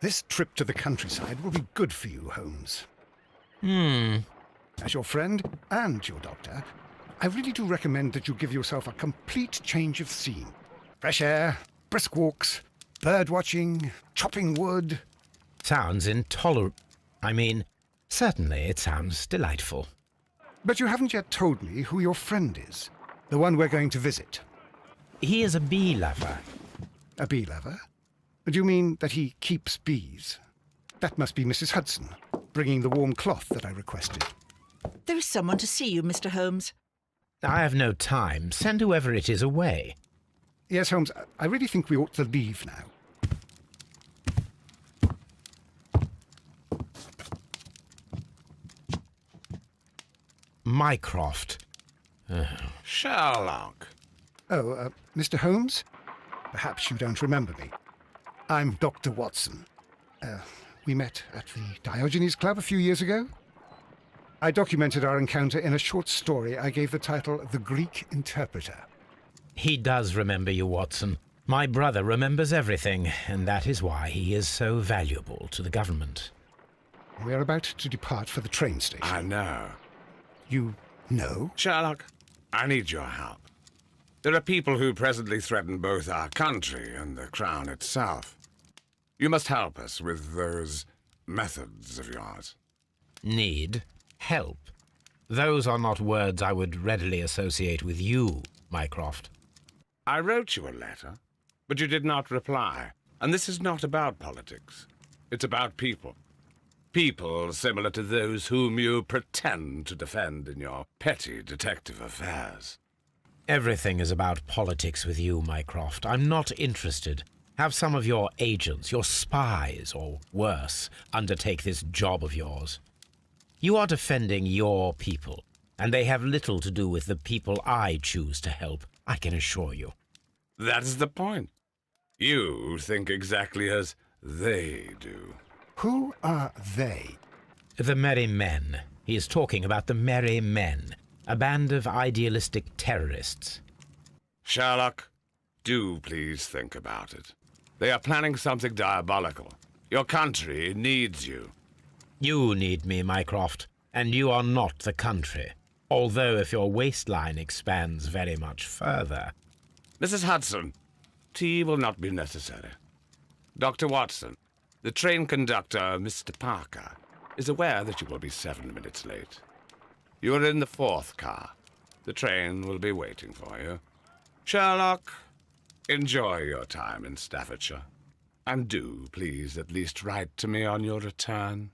This trip to the countryside will be good for you, Holmes. As your friend and your doctor, I really do recommend that you give yourself a complete change of scene. Fresh air, brisk walks, bird watching, chopping wood. Sounds intolerable. Certainly it sounds delightful. But you haven't yet told me who your friend is, the one we're going to visit. He is a bee lover. A bee lover? Do you mean that he keeps bees? That must be Mrs. Hudson, bringing the warm cloth that I requested. There is someone to see you, Mr. Holmes. I have no time. Send whoever it is away. Yes, Holmes, I really think we ought to leave now. Mycroft. Sherlock. Oh, Mr. Holmes? Perhaps you don't remember me. I'm Dr. Watson. We met at the Diogenes Club a few years ago. I documented our encounter in a short story I gave the title The Greek Interpreter. He does remember you, Watson. My brother remembers everything, and that is why he is so valuable to the government. We're about to depart for the train station. I know. You know? Sherlock, I need your help. There are people who presently threaten both our country and the Crown itself. You must help us with those methods of yours. Need? Help? Those are not words I would readily associate with you, Mycroft. I wrote you a letter, but you did not reply. And this is not about politics. It's about people. People similar to those whom you pretend to defend in your petty detective affairs. Everything is about politics with you, Mycroft. I'm not interested. Have some of your agents, your spies, or worse, undertake this job of yours. You are defending your people, and they have little to do with the people I choose to help, I can assure you. That is the point. You think exactly as they do. Who are they? The Merry Men. He is talking about the Merry Men, a band of idealistic terrorists. Sherlock, do please think about it. They are planning something diabolical. Your country needs you. You need me, Mycroft, and you are not the country. Although if your waistline expands very much further. Mrs. Hudson, tea will not be necessary. Dr. Watson, the train conductor, Mr. Parker, is aware that you will be 7 minutes late. You are in the 4th car. The train will be waiting for you. Sherlock, enjoy your time in Staffordshire. And do, please, at least write to me on your return.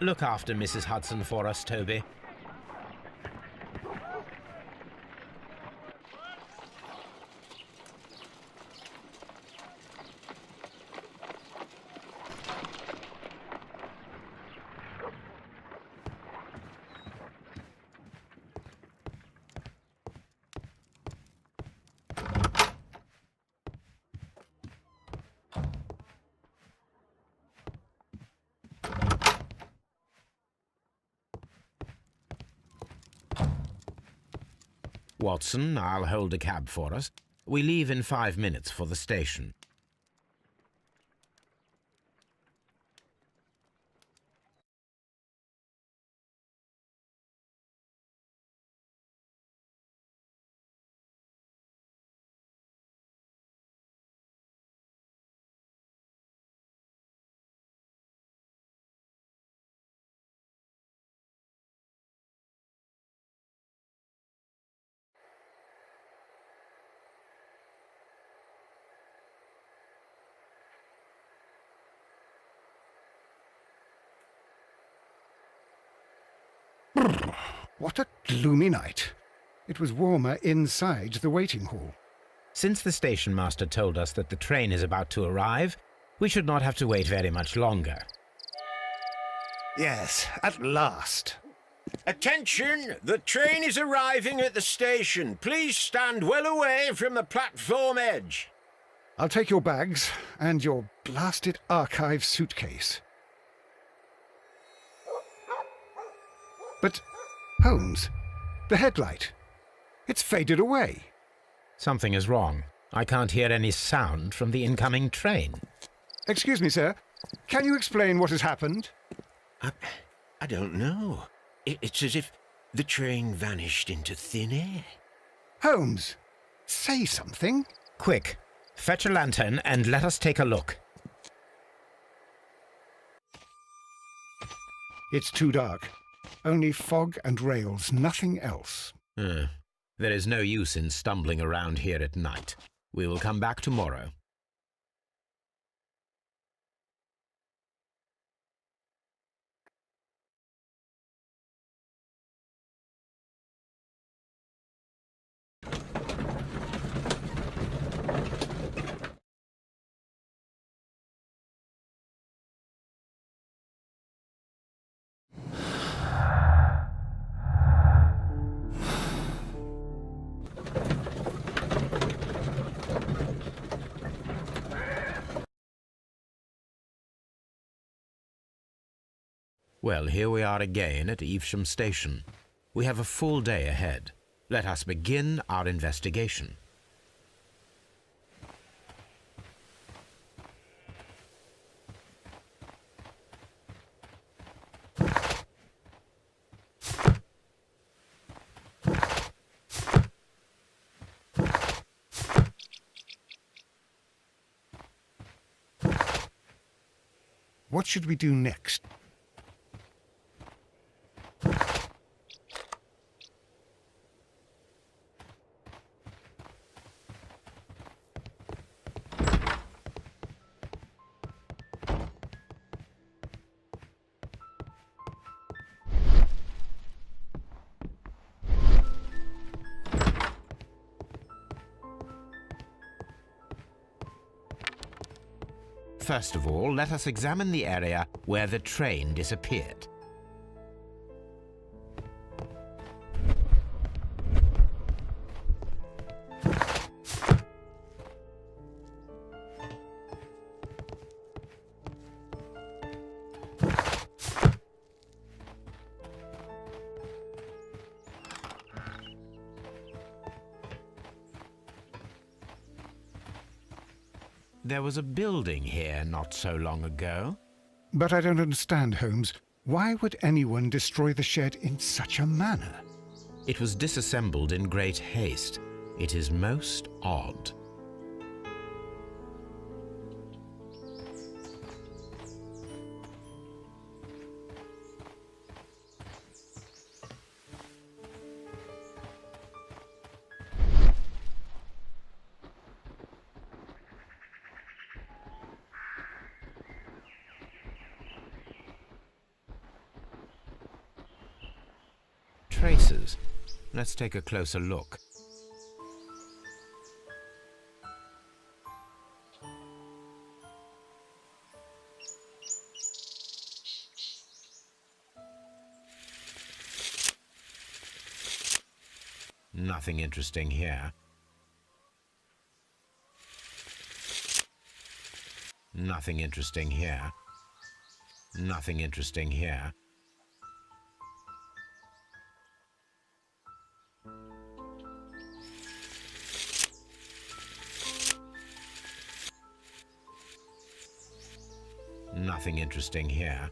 Look after Mrs. Hudson for us, Toby. Watson, I'll hold a cab for us. We leave in 5 minutes for the station. What a gloomy night. It was warmer inside the waiting hall. Since the station master told us that the train is about to arrive, we should not have to wait very much longer. Yes, at last. Attention! The train is arriving at the station. Please stand well away from the platform edge. I'll take your bags and your blasted archive suitcase. But, Holmes, the headlight. It's faded away. Something is wrong. I can't hear any sound from the incoming train. Excuse me, sir. Can you explain what has happened? I don't know. It's as if the train vanished into thin air. Holmes, say something. Quick, fetch a lantern and let us take a look. It's too dark. Only fog and rails, nothing else. There is no use in stumbling around here at night. We will come back tomorrow. Well, here we are again at Evesham Station. We have a full day ahead. Let us begin our investigation. What should we do next? First of all, let us examine the area where the train disappeared. There was a building here not so long ago. But I don't understand, Holmes. Why would anyone destroy the shed in such a manner? It was disassembled in great haste. It is most odd. Traces. Let's take a closer look. Nothing interesting here. Nothing interesting here. Nothing interesting here. Nothing interesting here.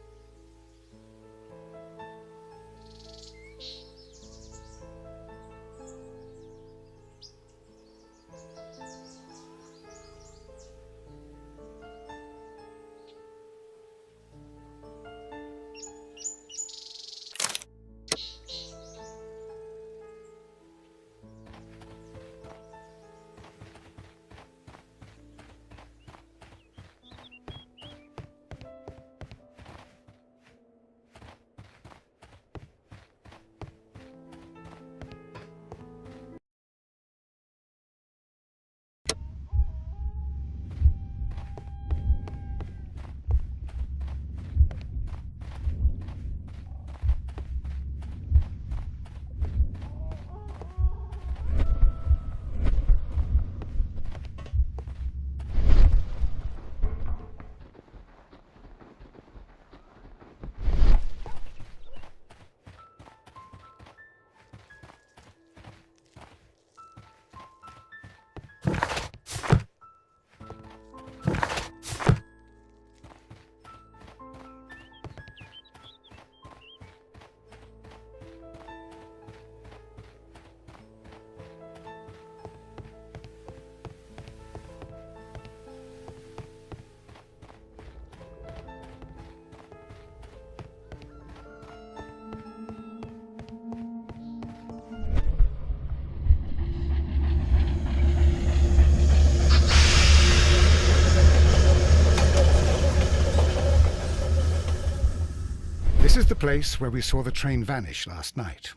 is the place where we saw the train vanish last night.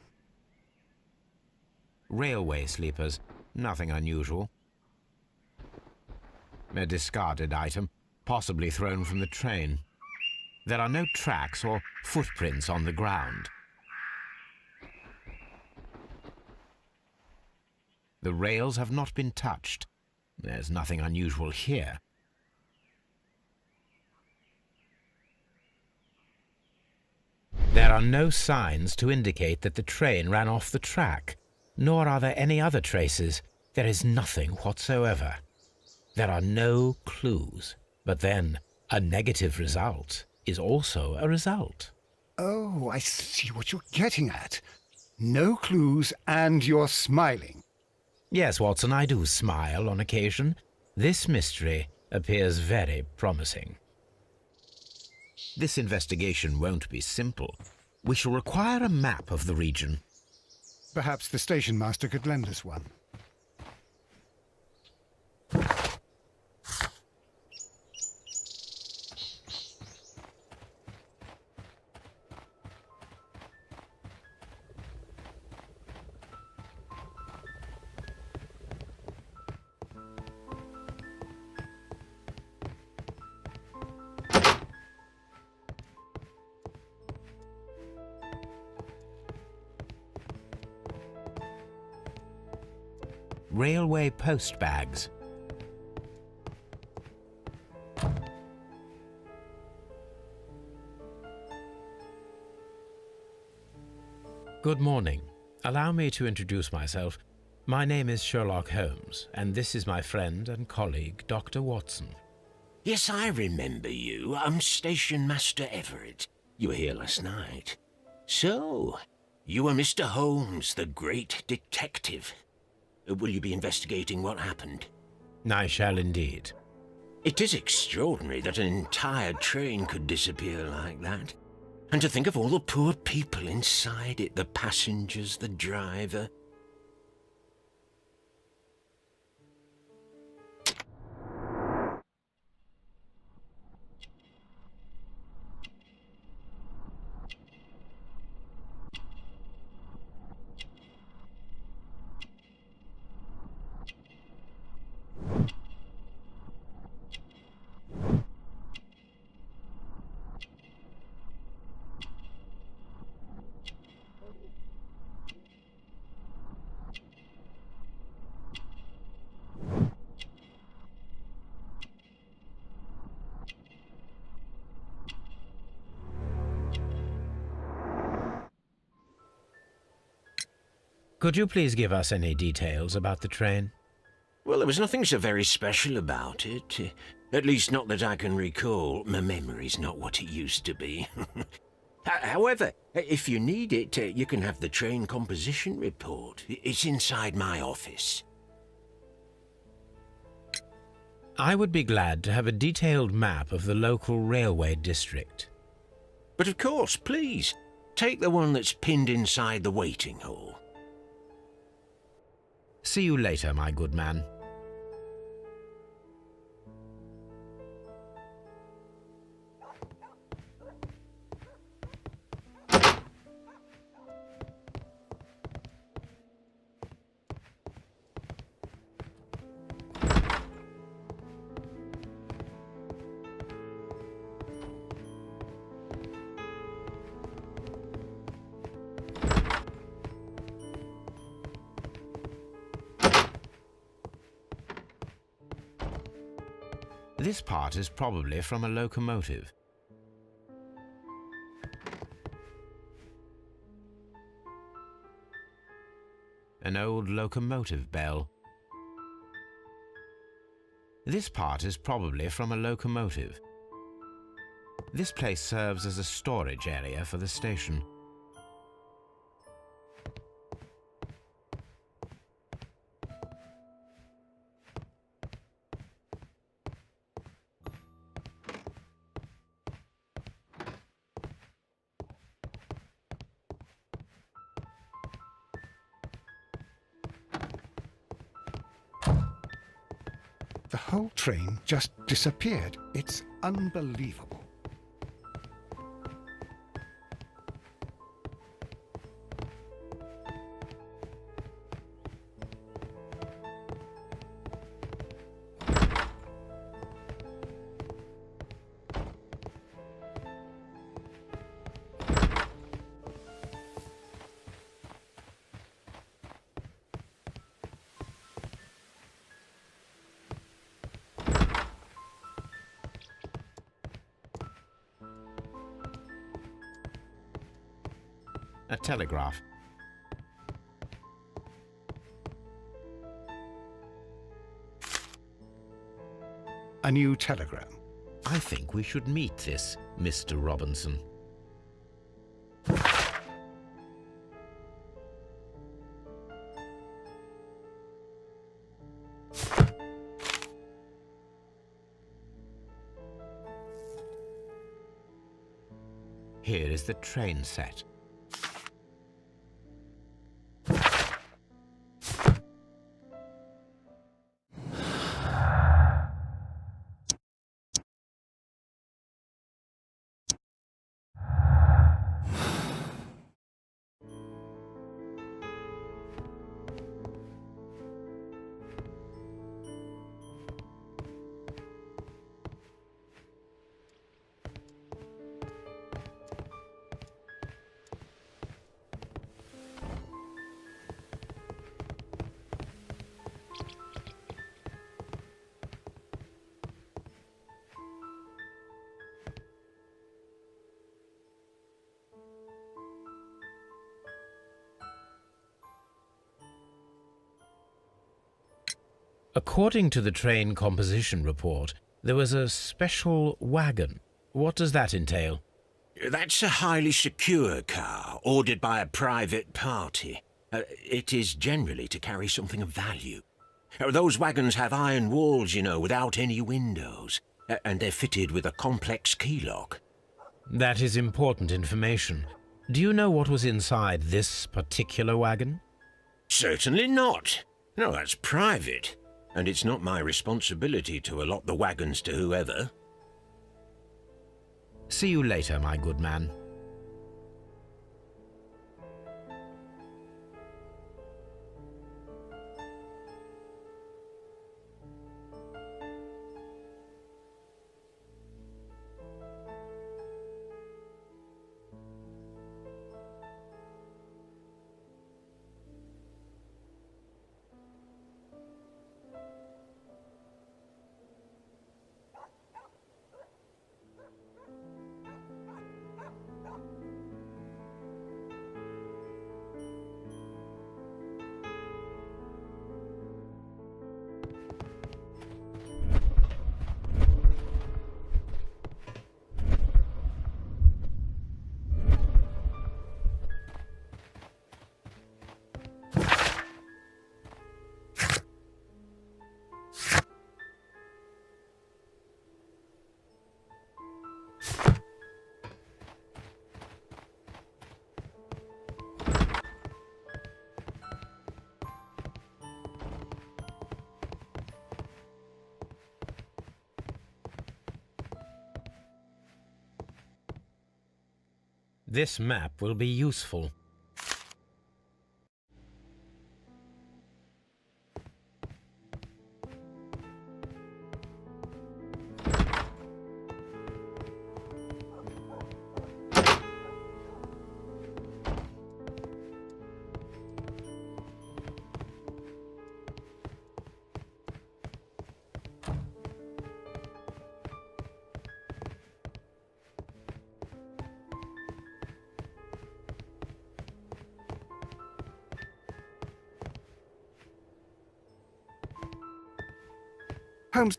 Railway sleepers. Nothing unusual. A discarded item, possibly thrown from the train. There are no tracks or footprints on the ground. The rails have not been touched. There's nothing unusual here. There are no signs to indicate that the train ran off the track, nor are there any other traces. There is nothing whatsoever. There are no clues. But then, a negative result is also a result. Oh, I see what you're getting at. No clues, and you're smiling. Yes, Watson, I do smile on occasion. This mystery appears very promising. This investigation won't be simple. We shall require a map of the region. Perhaps the station master could lend us one. Railway post bags. Good morning. Allow me to introduce myself. My name is Sherlock Holmes, and this is my friend and colleague, Dr. Watson. Yes, I remember you. I'm Station Master Everett. You were here last night. So, you are Mr. Holmes, the great detective. Will you be investigating what happened? I shall indeed. It is extraordinary that an entire train could disappear like that. And to think of all the poor people inside it, the passengers, the driver. Could you please give us any details about the train? Well, there was nothing so very special about it. At least not that I can recall. My memory's not what it used to be. However, if you need it, you can have the train composition report. It's inside my office. I would be glad to have a detailed map of the local railway district. But of course, please, take the one that's pinned inside the waiting hall. See you later, my good man. This part is probably from a locomotive. An old locomotive bell. This part is probably from a locomotive. This place serves as a storage area for the station. The whole train just disappeared. It's unbelievable. A telegraph. A new telegram. I think we should meet this Mr. Robinson. Here is the train set. According to the train composition report, there was a special wagon. What does that entail? That's a highly secure car, ordered by a private party. It is generally to carry something of value. Those wagons have iron walls, you know, without any windows, and they're fitted with a complex key lock. That is important information. Do you know what was inside this particular wagon? Certainly not. No, that's private. And it's not my responsibility to allot the wagons to whoever. See you later, my good man. This map will be useful. Holmes,